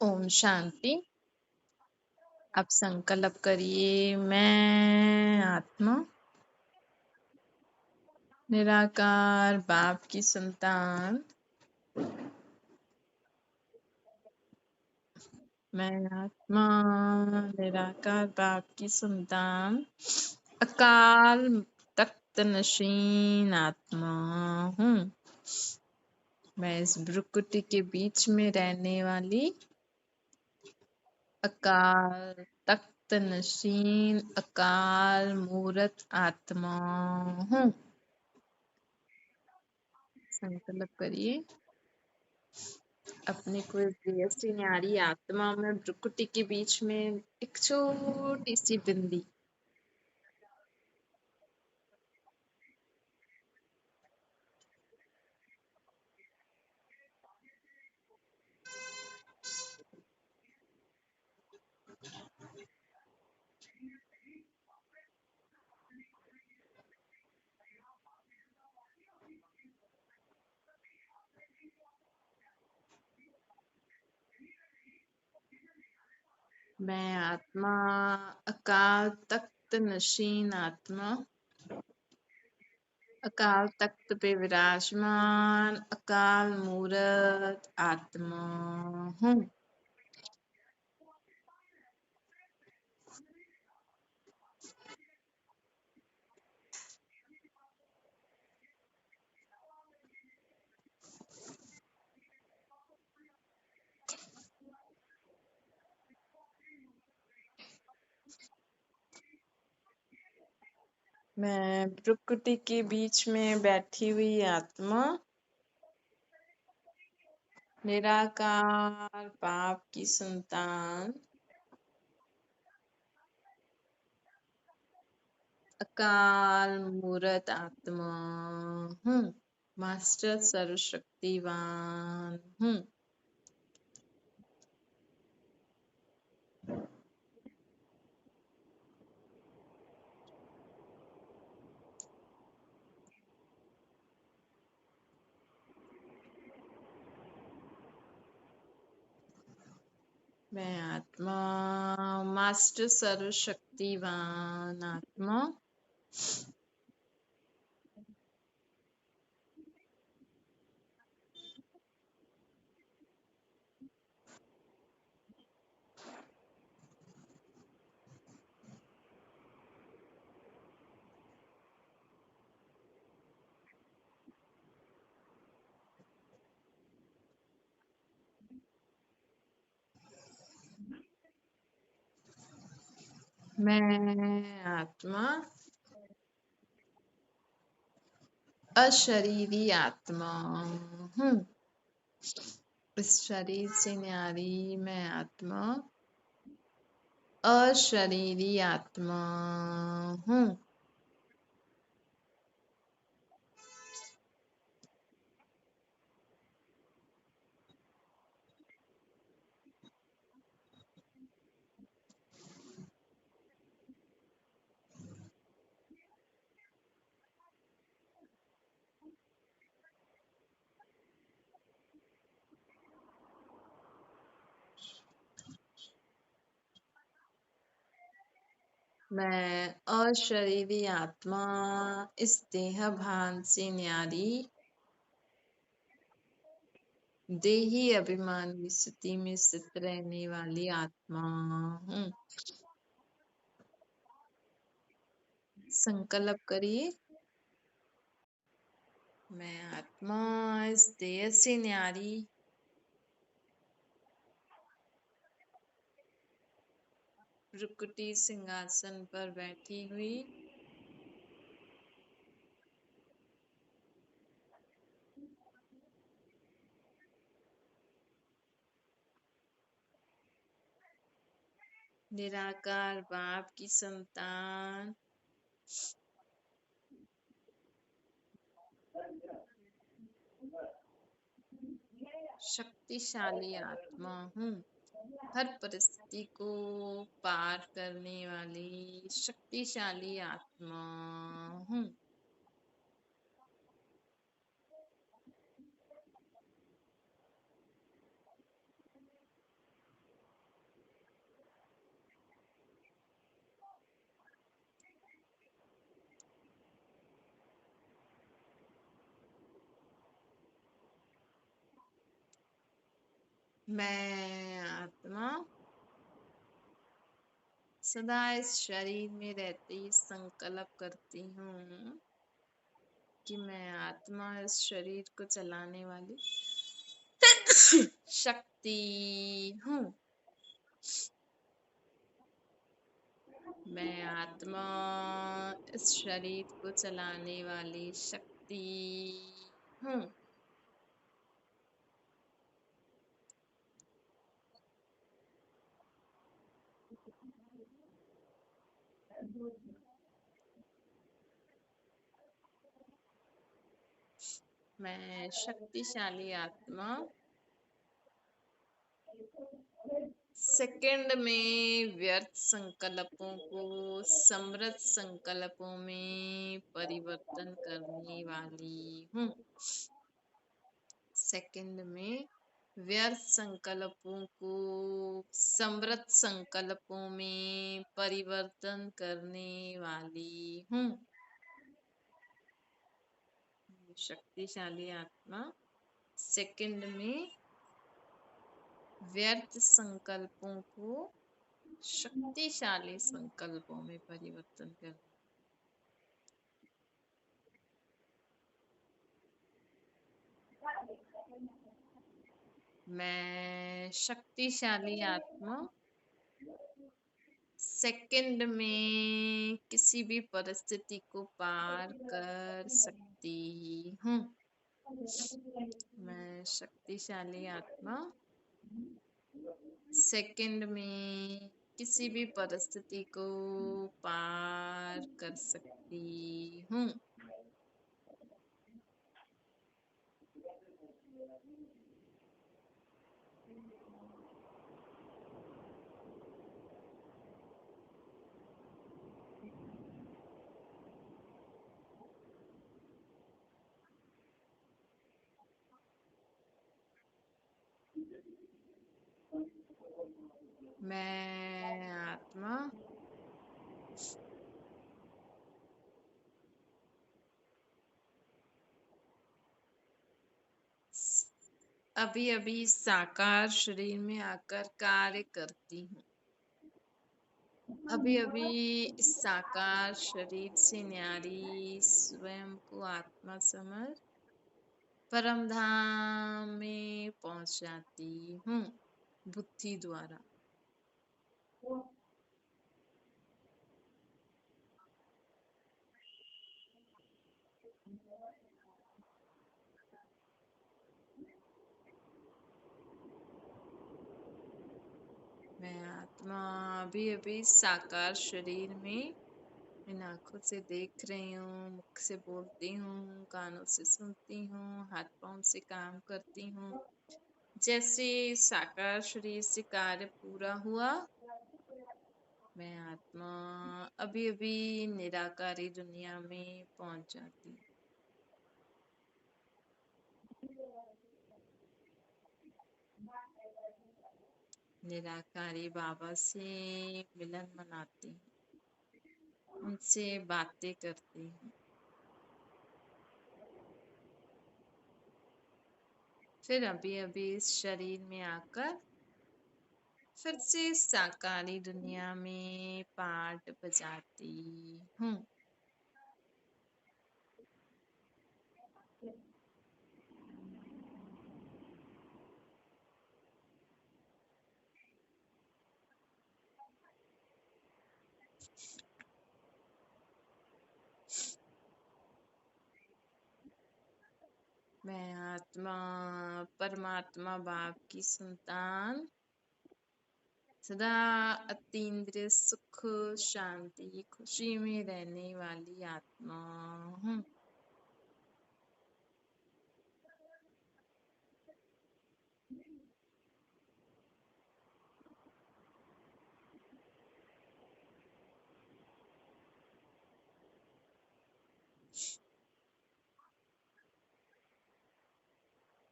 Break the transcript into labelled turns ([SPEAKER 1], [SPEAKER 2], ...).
[SPEAKER 1] ओम शांति। अब संकल्प करिए, मैं आत्मा निराकार बाप की संतान। मैं आत्मा निराकार बाप की संतान अकाल तख्त नशीन आत्मा हूँ। मैं इस भ्रुकुटी के बीच में रहने वाली अकाल तख्त नशीन अकाल मूरत आत्मा हूँ। संकल्प करिए, अपनी कोई प्रियसी न्यारी आत्मा में भ्रुकुटी के बीच में एक छोटी सी बिंदी। मैं आत्मा अकाल तख्त नशीन आत्मा अकाल तख्त पे विराजमान अकाल मूरत आत्मा हूँ। मैं प्रकृति के बीच में बैठी हुई आत्मा निराकार बाप की संतान अकाल मूरत आत्मा हूँ। मास्टर सर्वशक्तिवान हूँ। मैं आत्मा मास्टर सर्वशक्तिवान आत्मा मैं आत्मा अशरीरी आत्मा हूँ। इस शरीर से न्यारी मैं आत्मा अशरीरी आत्मा हूँ। मैं अशरीरी आत्मा इस देह भान से न्यारी देही अभिमान की स्थिति में स्थित रहने वाली आत्मा हूँ। संकल्प करिए, मैं आत्मा इस देह से न्यारी भ्रुकुटी सिंहासन पर बैठी हुई निराकार बाप की संतान शक्तिशाली आत्मा हूँ। हर परिस्थिति को पार करने वाली शक्तिशाली आत्मा हूँ। मैं आत्मा सदा इस शरीर में रहती संकल्प करती हूँ कि मैं आत्मा इस शरीर को चलाने वाली शक्ति हूँ। मैं आत्मा इस शरीर को चलाने वाली शक्ति हूँ। मैं शक्तिशाली आत्मा सेकंड में व्यर्थ संकल्पों को समृद्ध संकल्पों में परिवर्तन करने वाली हूँ। सेकंड में व्यर्थ संकल्पों को समृद्ध संकल्पों में परिवर्तन करने वाली हूँ। शक्तिशाली आत्मा सेकंड में व्यर्थ संकल्पों को शक्तिशाली संकल्पों में परिवर्तन कर। मैं शक्तिशाली आत्मा सेकंड में किसी भी परिस्थिति को पार कर सकती हूँ। मैं शक्तिशाली आत्मा सेकंड में किसी भी परिस्थिति को पार कर सकती हूँ। मैं आत्मा अभी अभी साकार शरीर में आकर कार्य करती हूँ। अभी अभी इस साकार शरीर से न्यारी स्वयं को आत्मा समझ परम धाम में पहुंच जाती हूँ बुद्धि द्वारा। मैं आत्मा अभी अभी साकार शरीर में इन आंखों से देख रही हूँ, मुख से बोलती हूँ, कानों से सुनती हूँ, हाथ पांव से काम करती हूँ। जैसे साकार शरीर से कार्य पूरा हुआ, मैं आत्मा अभी अभी निराकारी दुनिया में पहुंच जाती हूँ। निराकारी बाबा से मिलन मनाती हूँ, उनसे बातें करती हूँ। फिर अभी अभी इस शरीर में आकर फिर से साकारी दुनिया में पाठ बजाती हूँ। मैं आत्मा परमात्मा बाप की संतान सदा अतीन्द्रिय सुख शांति खुशी में रहने वाली आत्मा हूँ।